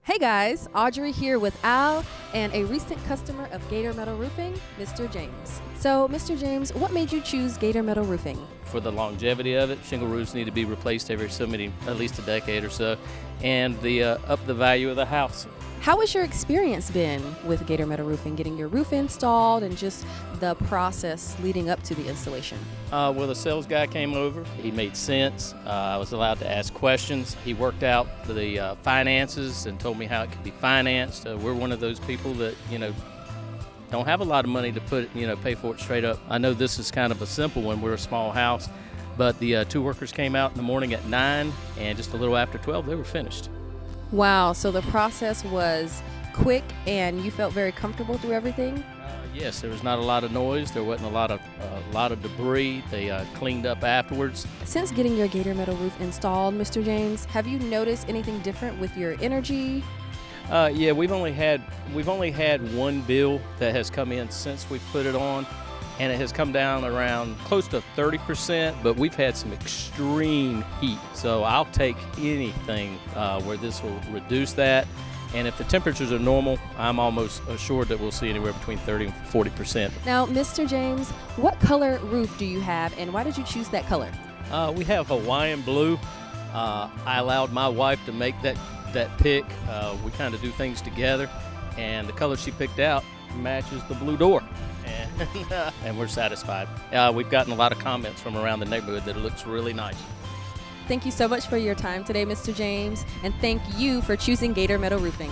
Hey guys, Audrey here with Al and a recent customer of Gator Metal Roofing, Mr. James. So, Mr. James, what made you choose Gator Metal Roofing? For the longevity of it, shingle roofs need to be replaced every so many, at least a decade or so, and up the value of the house. How has your experience been with Gator Metal Roofing, getting your roof installed and just the process leading up to the installation? Well, the sales guy came over. He made sense. I was allowed to ask questions. He worked out the finances and told me how it could be financed. We're one of those people that, don't have a lot of money to pay for it straight up. I know this is kind of a simple one. We're a small house, but the two workers came out in the morning at 9, and just a little after 12, they were finished. Wow, so the process was quick and you felt very comfortable through everything? Yes, there was not a lot of noise. There wasn't a lot of debris. They cleaned up afterwards. Since getting your Gator Metal roof installed, Mr. James, have you noticed anything different with your energy? Yeah, we've only had one bill that has come in since we've put it on, and it has come down around close to 30%, but we've had some extreme heat. So I'll take anything where this will reduce that. And if the temperatures are normal, I'm almost assured that we'll see anywhere between 30 and 40%. Now, Mr. James, what color roof do you have, and why did you choose that color? We have Hawaiian Blue. I allowed my wife to make that pick. We kind of do things together, and the color she picked out matches the blue door. And we're satisfied. We've gotten a lot of comments from around the neighborhood that it looks really nice. Thank you so much for your time today, Mr. James, and thank you for choosing Gator Metal Roofing.